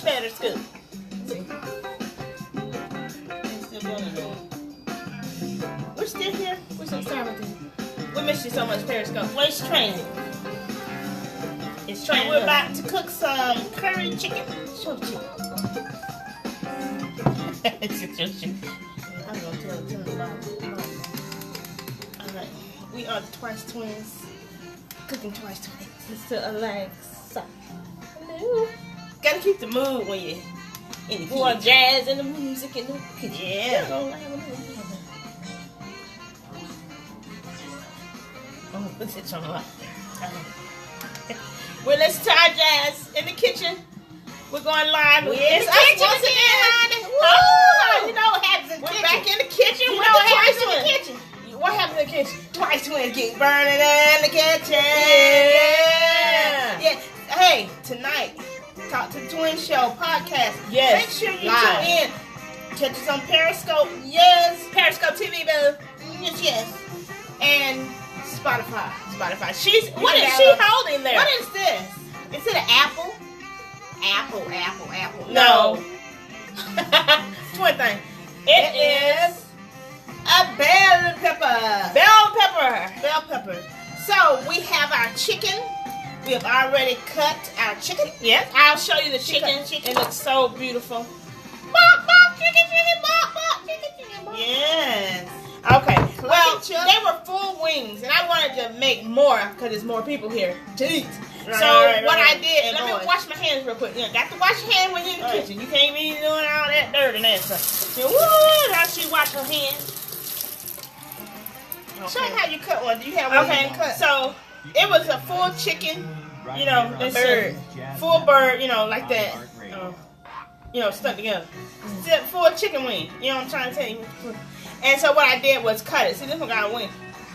much better, Scoop. See. We're still here. We're still starting with you. We missed you so much, Periscope. Where's Tracy? It's Tracy. We're about to cook some curry chicken. Show the chicken. I'm going to tell them about it. Alright. We are the Twice Twins. Cooking Twice Twins. Mr. Alexa. Hello. Gotta keep the mood when you're in the kitchen. More jazz and the music in the kitchen. Yeah. Oh, let's hit some light. We're listening to our jazz in the kitchen. We're going live. We're in the kitchen again. Oh, you know what happens in the kitchen. We're back in the kitchen. You know what happens in the kitchen. What happens in the kitchen? Twice Twins get burning in the kitchen. Yeah. Hey, tonight, Talk to the Twin Show podcast. Yes. Make sure you tune in. Catch us on Periscope. Yes. Periscope TV, boo. Yes. And Spotify. What is she holding there? What is this? Is it an apple? Apple. No. Twin thing. It is a bell pepper. Bell pepper. So we have our chicken. We have already cut our chicken. Yes. I'll show you the chicken. It looks so beautiful. Chicken. Yes. Okay. Well, they were full wings, and I wanted to make more because there's more people here to eat. Right, what I did, let me wash my hands real quick. You got to wash your hands when you're in the kitchen. You can't be doing all that dirt and that stuff. So, how she wash her hands. Okay. Show me how you cut one. Do you have one you can cut? So, it was a full chicken, you know, a bird. Full bird, you know, like that. You know, stuck together. Full chicken wing. You know what I'm trying to tell you? And so what I did was cut it. See, this one got a wing.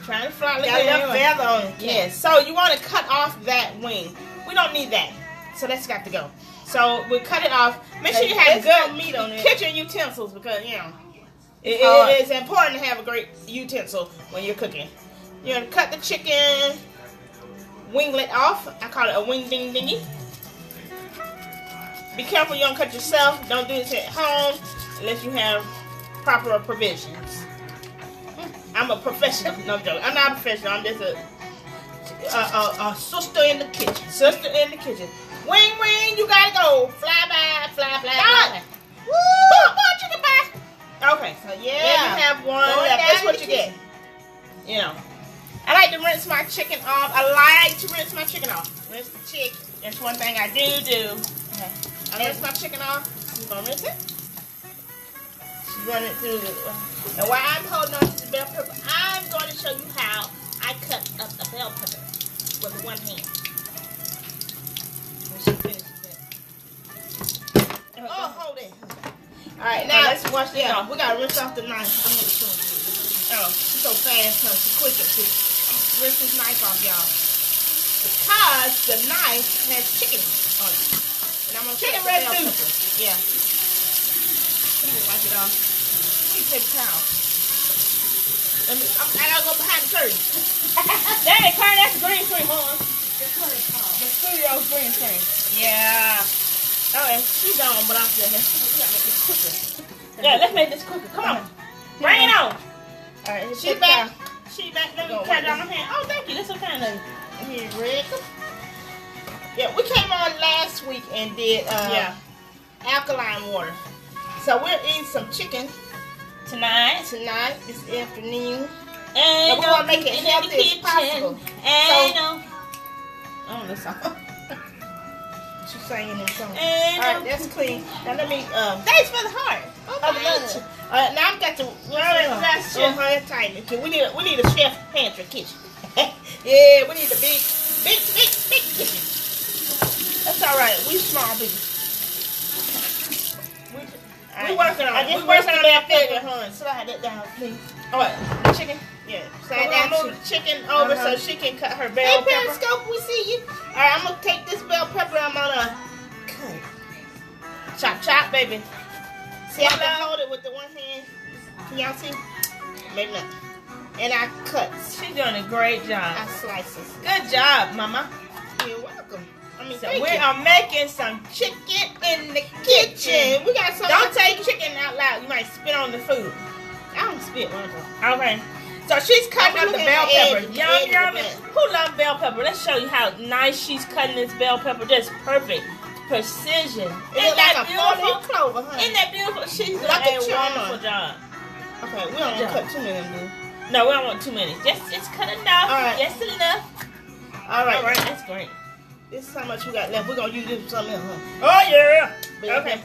Trying to fly. Look at that feather on it. Yes. So you want to cut off that wing. We don't need that. So that's got to go. So we cut it off. Make sure you have good meat on it. Kitchen utensils because, you know, it is important to have a great utensil when you're cooking. You're going to cut the chicken winglet off. I call it a wing ding dingy. Be careful you don't cut yourself. Don't do this at home unless you have proper provisions. I'm a professional. No joke. I'm not a professional. I'm just a sister in the kitchen. Wing, you gotta go. Fly by. Woo! Chicken pie. Okay, so yeah. Then you have one left. That's what you get. You know. I like to rinse my chicken off. Rinse the chicken. That's one thing I do. Okay. I rinse my chicken off. You gonna rinse it? Run it through and while I'm holding on to the bell pepper, I'm going to show you how I cut up a bell pepper with one hand. When she finishes that. Oh, hold it. Alright, now let's wash this off. We gotta rinse off the knife. Oh, she's so fast, huh? She's quicker. Rinse this knife off, y'all. Because the knife has chicken on it. And I'm gonna chicken red bell pepper. Yeah. You can wipe it off. Take a towel. I gotta go behind the curtain. That ain't curtain, that's the green screen, huh? The studio's green screen. Yeah. Okay, she's on, but I'm still here. We gotta make this quicker. Yeah, let's make this quicker. Come on. Bring it on. Alright, she's back. Let me cut down my hand. Oh, thank you. That's so kind of you. Here, Rick. Yeah, we came on last week and did alkaline water. So we're eating some chicken tonight, this afternoon. And we want to make it healthy as possible. This song. She's singing this song. Alright, that's clean. Now let me, thanks for the heart. Now I've got to, tighten it. We need a chef pantry kitchen. Yeah, we need a big kitchen. That's alright. We small people. We're working on it. We're working on that figure, hon. Slide that down, please. Oh, what? The chicken? Yeah. Slide down. Move the chicken over so she can cut her bell pepper. Hey, Periscope, we see you. All right, I'm going to take this bell pepper. I'm going to cut it. Chop, baby. See, I can hold it with the one hand. Can y'all see? Maybe not. And I cut. She's doing a great job. I slice it. Good job, Mama. You're welcome. So we are making some chicken in the kitchen. We got some. Don't say chicken out loud. You might spit on the food. I don't spit one time. Okay. So she's cutting up the bell pepper. Yum, yum. Who loves bell pepper? Let's show you how nice she's cutting this bell pepper. Just perfect. Precision. Isn't that beautiful? Clover, huh? Isn't that beautiful? She's doing a wonderful job. Okay, we don't want to cut too many of them. No, we don't want too many. Just cut enough. All right. Just enough. All right. All right, that's great. This is how much we got left. We're going to use this for something else, huh? Oh, yeah. Okay. All right,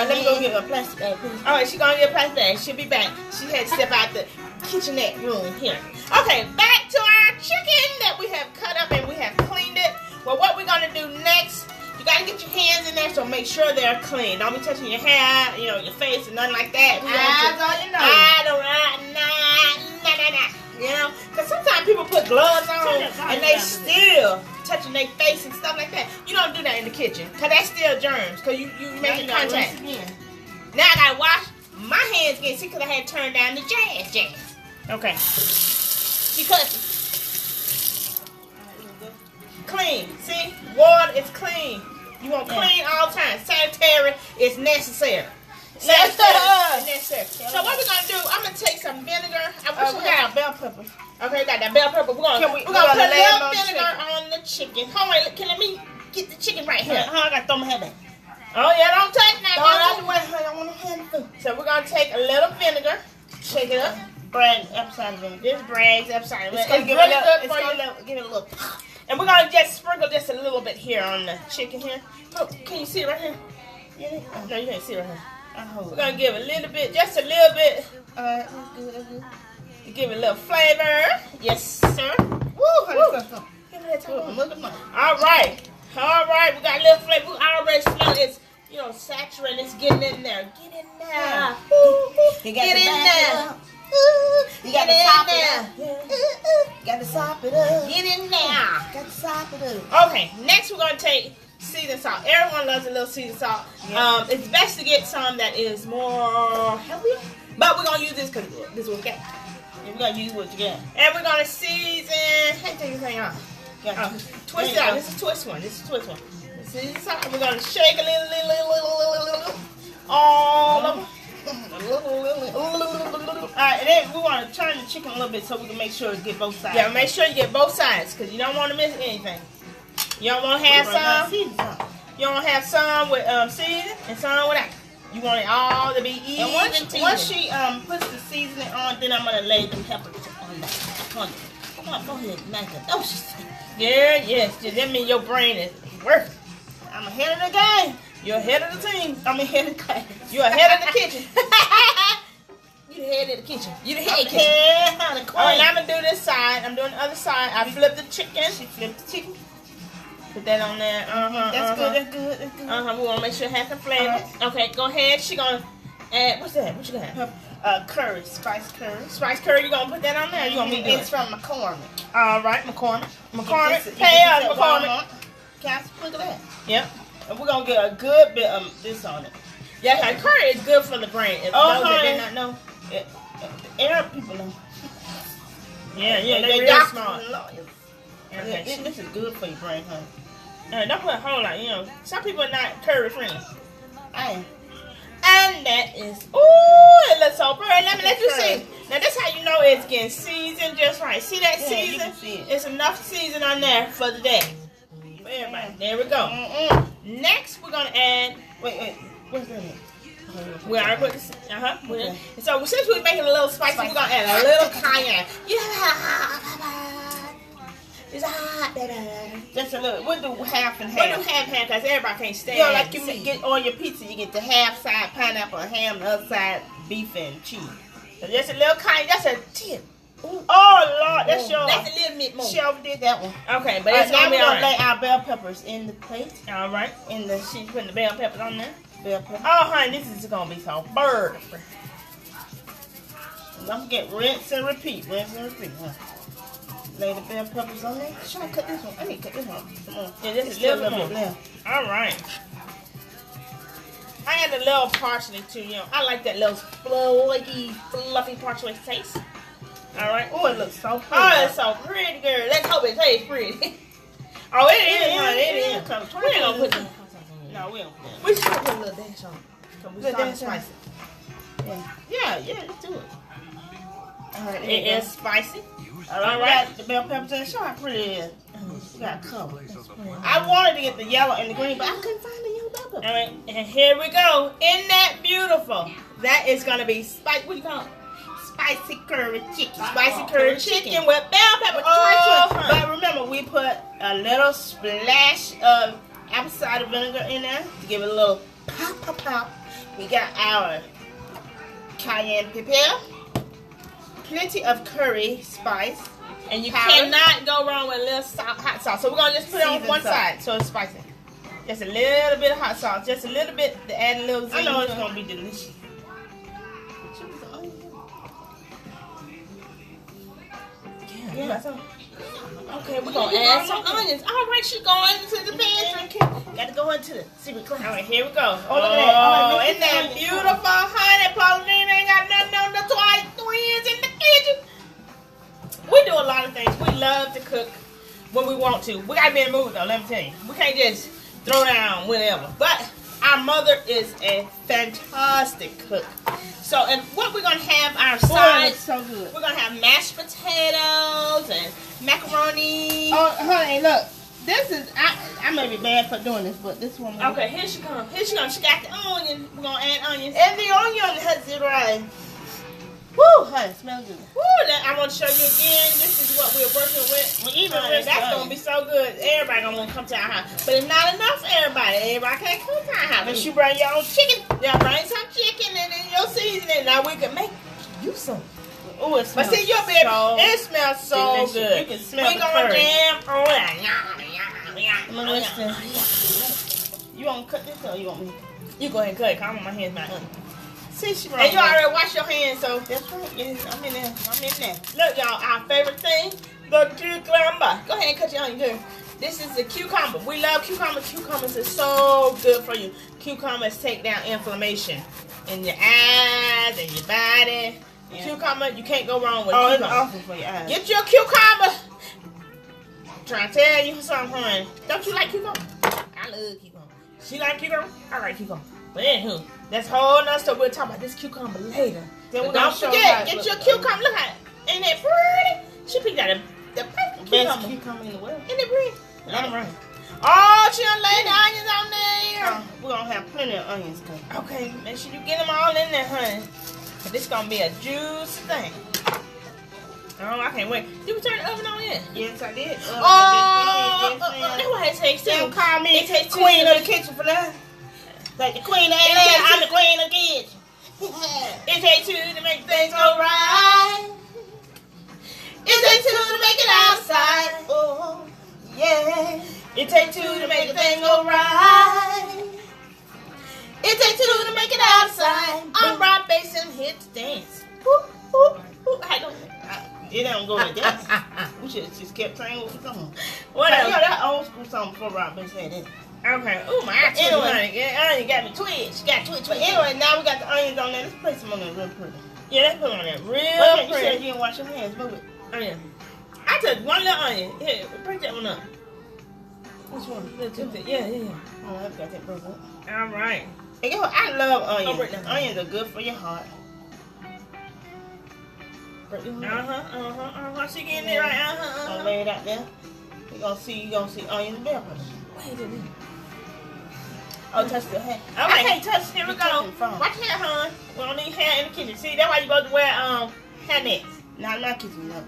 let me go get a plastic bag, please. All right, she's going to get a plastic bag. She'll be back. She had to step out the kitchenette room here. Okay, back to our chicken that we have cut up and we have cleaned it. Well, what we're going to do next, you got to get your hands in there, so make sure they're clean. Don't be touching your hair, you know, your face and nothing like that. That's all you know. You know, because sometimes people put gloves on and they still touching their face and stuff like that. You don't do that in the kitchen, because that's still germs, because you making contact. Now I got to wash my hands again, see, because I had to turn down the jazz. Okay. Because clean, see? Water is clean. You want clean all the time. Sanitary is necessary. Necessary. So what we're gonna do? I'm gonna take some vinegar. We got bell pepper. Okay, we got that bell pepper. We're gonna put a little vinegar on the chicken. Hold on, let me get the chicken right here. I gotta throw my head back. Oh yeah, don't touch that. Throw it out the way. I don't want to hand the food. So we're gonna take a little vinegar, shake it up. Bragg's apple vinegar. This Bragg's apple cider vinegar. It's really good for you. Give it a look. And we're gonna just sprinkle just a little bit here on the chicken here. Oh, can you see it right here? No, you can't see it right here. We're gonna give a little bit, just a little bit. Alright, that's good. To give it a little flavor. Yes, sir. Woo, Give me that time. Alright, we got a little flavor. We already smell it's, you know, saturated. It's getting in there. Get in there. Get in there. You got to sop it up. Got to sop it up. Get in there. Got to sop it up. Okay, next we're gonna take seasoned salt. Everyone loves a little seasoned salt. Yeah. It's best to get some that is more healthy, but we're gonna use this because this is what we got. And we're gonna use what you get. And we're gonna season. Hey, take this thing off. Twist it out. This is twist one. Seasoned salt. We're gonna shake a little. All of them. Alright, and then we want to turn the chicken a little bit so we can make sure it get both sides. Yeah, make sure you get both sides because you don't want to miss anything. You don't want to have some. You don't have some with seasoning and some without. You want it all to be even. And once she puts the seasoning on, then I'm gonna lay the peppers on that. Come on, go ahead, knife it. Oh, yes. That means your brain is working. I'm ahead of the game. You're ahead of the team. I'm ahead of the class. You're ahead of the kitchen. You the head of the kitchen. You the head kitchen. Yeah, Alright, now I'm gonna do this side. I'm doing the other side. I flipped the chicken. She flipped the chicken. Put that on there. That's good. We want to make sure it has some flavor. Okay, go ahead. She gonna add. What's that? What you got? Curry, spice curry. Spice curry. You gonna put that on there? You gonna be doing? It's from McCormick. All right, McCormick. Pay us, McCormick. Can I sprinkle that? Yep. And we're gonna get a good bit of this on it. Yeah, curry is good for the brain. If those that did not know, the Arab people know. Yeah, they real smart. Okay. This is good for your brain, honey. Don't put a whole lot, you know. Some people are not curry friendly. I am. And that is, ooh, it looks so pretty. Let me let you see. Now, that's how you know it's getting seasoned just right. See that season? It's enough season on there for the day. For everybody. There we go. Next, we're going to add, wait. What's that? We already put this, Okay. So, since we're making it a little spicy, we're going to add a little cayenne. It's hot, baby. Just a little. We'll do half and half. We'll do half because everybody can't stand. You know, like you get on your pizza, you get the half side pineapple, ham, the other side beef and cheese. So just a little cayenne. That's a tip. Ooh. Oh Lord, that's yours. That's a little bit more. She overdid that one. Okay, but it's gonna be alright. Lay our bell peppers in the plate. All right. She's putting the bell peppers on there. Bell peppers. Oh, honey, this is gonna be so bird. Don't forget rinse and repeat. Huh? Lay the bell peppers on there. Should I cut this one? I need to cut this one. Come on. Yeah, just a little bit left. All right. I add a little parsley too. You know, I like that little fluffy parsley taste. All right. Oh, it looks so pretty. Oh, it's so pretty, girl. Let's hope it tastes pretty. Oh, it is, honey. It is. We ain't gonna put that hot sauce on it. No, we don't put that. We should put a little dash on it. Cause we started spicy. Yeah, let's do it. Alright, It is spicy. Alright, the bell peppers and sharp pretty. We got cover. I wanted to get the yellow and the green, but I couldn't find the yellow bell pepper. Alright, and here we go. Isn't that beautiful? That is gonna be what do you call it? Spicy curry chicken. Spicy curry chicken with bell pepper. But remember, we put a little splash of apple cider vinegar in there to give it a little pop. We got our cayenne pepper, plenty of curry spice, and you cannot go wrong with a little hot sauce. So we're gonna just put it on one side so it's spicy. Just a little bit of hot sauce, just a little bit to add a little zing. I know it's gonna be delicious. Yeah. Okay, we're gonna add some onions. All right, she's going into the pantry. Got to go into the secret class. All right, here we go. Oh, look at that. Oh, isn't that beautiful, honey? Pauline ain't got nothing on the twycetwins in the kitchen. We do a lot of things. We love to cook when we want to. We gotta be in the mood though, let me tell you. We can't just throw down whatever. But our mother is a fantastic cook. So, and what we're gonna have our sides. So good. We're gonna have mashed potatoes and macaroni. Oh, honey, look. This is I may be bad for doing this, but this one. Okay, here she comes. Here she comes. She got the onion. We're gonna add onions. And the onion has it right. Woo, honey, smells good. Woo, I want to show you again. This is what we're working with. That's gonna be so good. Everybody gonna want to come to our house, but it's not enough for everybody. Everybody can't come to our house. But you bring your own chicken. Yeah, bring some chicken and then your seasoning. Now we can make you some. Oh, it smells. But see, your baby, it smells so delicious. good. You can smell we the gonna curry. jam on You want to cut this or you want me? You go ahead and cut it. 'Cause I want my hands back. See, she And you already washed your hands, so that's right. Yes, I'm in there. look, y'all, our favorite thing, the cucumber. Go ahead and cut your onion here. This is the cucumber. We love cucumbers. Cucumbers are so good for you. Cucumbers take down inflammation in your eyes and your body. Yeah. Cucumber, you can't go wrong with cucumber. It's awesome for your eyes. Get your cucumber. I'm trying to tell you something, honey. Don't you like cucumber? I love cucumber. She like cucumber? I like cucumber. But anywho, that's whole nother stuff. We'll talk about this cucumber later. Then don't forget, get your cucumber. Look at it. Ain't that pretty? She picked out the perfect best cucumber in the world. Isn't it pretty? That's right. Oh, she done laid the onions on there. We're going to have plenty of onions cut. Okay, make sure you get them all in there, honey. But this is going to be a juicy thing. Oh, I can't wait. Did we turn the oven on in? Yes, I did. That's why it takes two. Don't call me it takes queen of the kitchen for that. Like the queen of Atlanta, I'm the queen of the kitchen. It takes two to make things go right. It takes two to make it outside. Oh, yeah. It takes two to make things go right. It takes two to make it outside. I'm Rob Basin here to dance. It don't go like that. We should have just kept playing what we're doing. What else? You know, that old school song before Robin said it. Okay. Oh my God. Anyway, onion got me twitch. But anyway, now we got the onions on there. Let's place them on there real pretty. Yeah, let's put them on there real pretty. You pretty. said you didn't wash your hands. Move it. Onion. I took one little onion. Here, break that one up. Which one? Yeah. Oh, I've got that broke up. All right. And you know, I love onions. break that. Onions are good for your heart. She getting it right. I'll lay it out there. You gonna see onions and bell peppers. Wait a minute. Oh, touch the hair. Okay. I can't touch. Here we go. Watch your hair, hon. We don't need hair in the kitchen. See, that's why you go to wear hair nets. Not in my kitchen, no.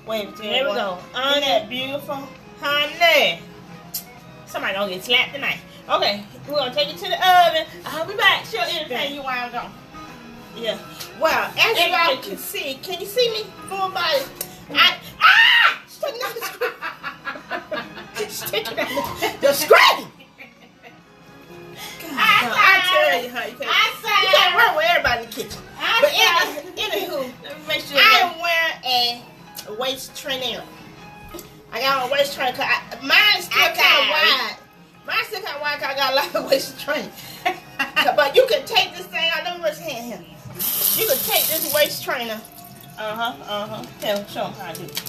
Wait, here we go. Isn't that beautiful? Honey. Somebody gonna get slapped tonight. Okay, we're gonna take it to the oven. I'll be back. She'll entertain you while I'm gone. Yeah. Well, as you all can see you see me? Full body. Sticking out the screen. Sticking out the screen. I tell you, honey. You can't work with everybody in the kitchen. But anywho, I am wearing a waist trainer. I got on a waist trainer because mine's still kind of wide. Mine's still kind of wide because I got a lot of waist trainer. But you can take this thing out. Let me raise your hand here. You can take this waist trainer. Show them how I do it.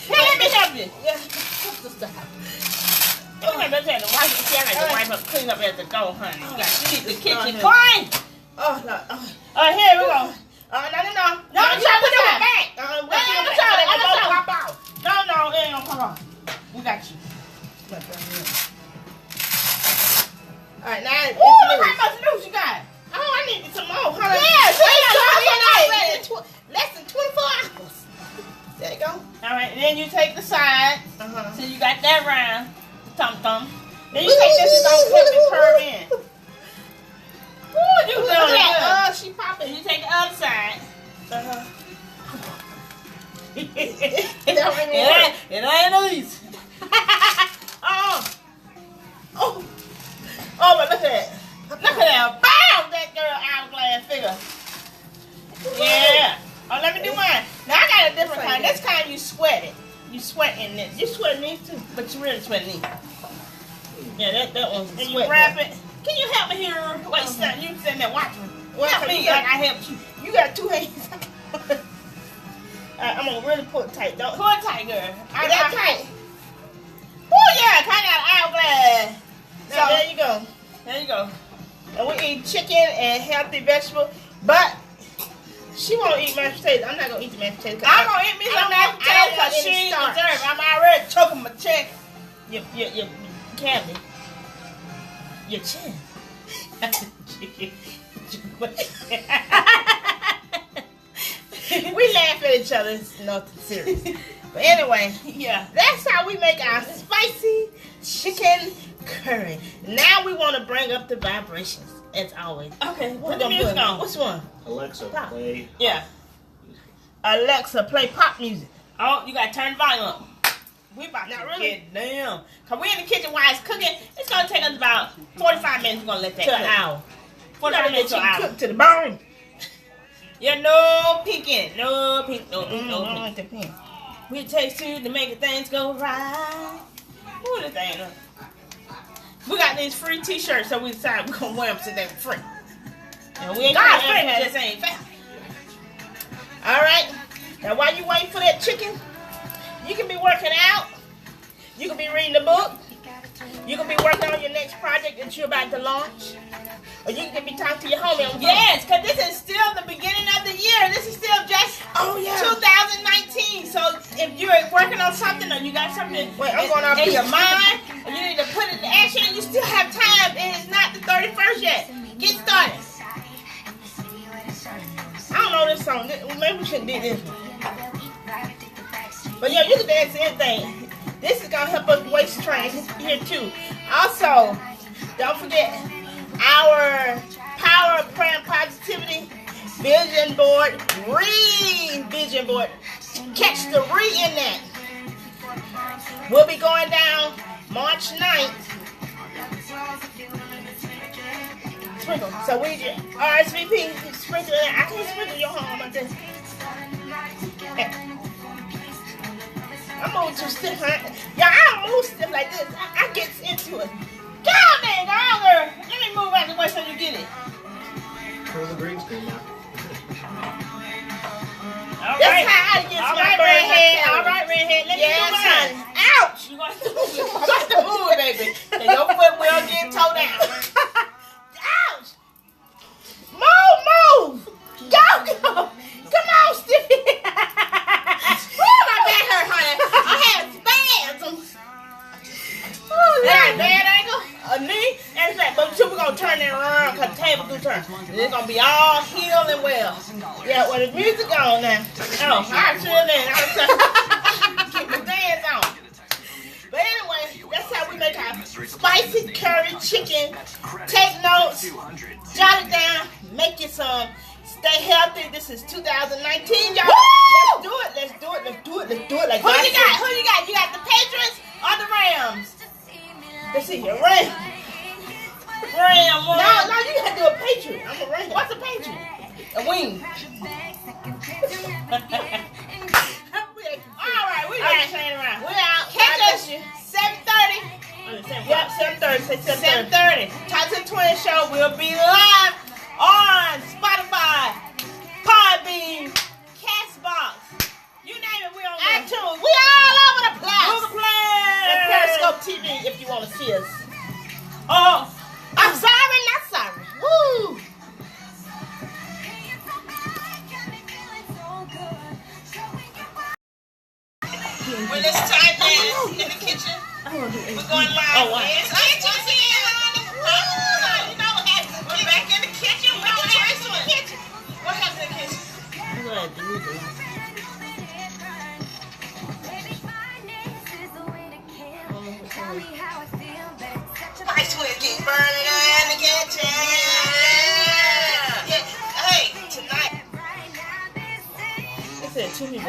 Hey, let me help help you. Yeah. Stop. Okay, let's have to wipe. See, I got to wipe up, clean up at the door, honey. You got to keep the kitchen clean. Oh, no. Here we go. No. No, I'm trying to put it back. No, it ain't gonna pop off. We got you. Alright, now it's look how much loose you got. Oh, I need some more. Hold on. Yeah, less than 24 hours. There you go. Alright, and then you take the side. So you got that round. Thumb. Then you take this and don't clip and curve in. Ooh, you doing it. She popping. You take the other side. It ain't easy. Oh, but look at that. Look at that. Bam! That girl hourglass figure. Yeah. Oh, let me do mine. Now I got a different kind. This kind you sweat it. You sweat in this. You sweat these too, but you really sweat these. Yeah, that one's sweat. And you wrap it. Can you help me here? Wait, you sitting there watching me. Help me like I helped you. You got two hands. I'm gonna really pull it tight. Don't pull it tight, girl. That tight. Oh yeah, kind of hourglass. Now so, there you go. There you go. And we eat chicken and healthy vegetables, but she won't eat mashed potatoes. I'm not gonna eat the mashed potatoes. I'm gonna eat me some mashed potatoes because she ain't deserve. I'm already choking my chest. Your cavity. Your chin. We laugh at each other. It's nothing serious. But anyway, yeah, that's how we make our spicy chicken curry. Now we want to bring up the vibrations, as always. Okay, put the music on. Which one? Alexa, play. Yeah. Alexa, play pop music. Oh, you gotta turn the volume up. We about to get down. Cause we in the kitchen while it's cooking. It's gonna take us about 45 minutes. We're gonna let that to cook. An hour. 45 minutes to an hour. Cook to the bone. Yeah, no peeking. No peek. No peek. We taste to make things go right. Who the thing? We got these free t-shirts, so we decided we're gonna wear them so they're free. And we ain't free, just ain't fair. Alright. Now while you wait for that chicken, you can be working out. You can be reading a book. You can be working on your next project that you're about to launch. Or you can be talking to your homie on the phone. Yes, because this is still the beginning of the year. This is still just 2019. So if you're working on something or you got something in your mind and you need to put it in action, you still have time and it's not the 31st yet. Get started. I don't know this song. Maybe we shouldn't do this one. But yeah, you can dance to anything. This is going to help us waist train here too. Also, don't forget our Power of Prayer and Positivity vision board. Vision board. Catch the in that. We'll be going down March 9th. Sprinkle. So we just RSVP. Sprinkle it. I can't sprinkle your home like this. I'm moving too stiff, huh? Yeah, I don't move stiff like this. I get into it. Go on there, girl. Let me move out the way so you get it. Turn the green screen now. That's how I get my redhead. All right, redhead. Let me do mine. Ouch! You got to move, baby. And your foot will get toe down. Ouch! Move! Go! Come on, Stiffy! My back hurt, honey. I had spasms. That bad angle? A knee and back. But we're going to turn it around because the table do turn. It's going to be all healed and well. Yeah, well, the music on now. Oh, I chill in. Keep my dance on. But anyway, that's how we make our spicy curry chicken. Take notes. Jot it down. Make you some. Stay healthy. This is 2019, y'all. Woo! Let's do it. Like Who you got? You got the Patrix or the Rams? Let's see here. Ram. No, you gotta do a Patriot. I'm a Ram. What's a Patriot? A wing. Alright, we got playing around. We're out. Catch us 7:30. Yep, 7:30. Say 7:30. Twycetwins show will be live on Spotify, Podbean, Castbox. You name it, we on there. iTunes. We all over the place. Well, it's time now in the kitchen. We're going live. Oh, wow. Yes, we're back in the kitchen. What happens in the kitchen? What happens in the kitchen? I'm going to do this. My twin keep burning in the kitchen. Yeah. Hey, tonight. They said 2 people.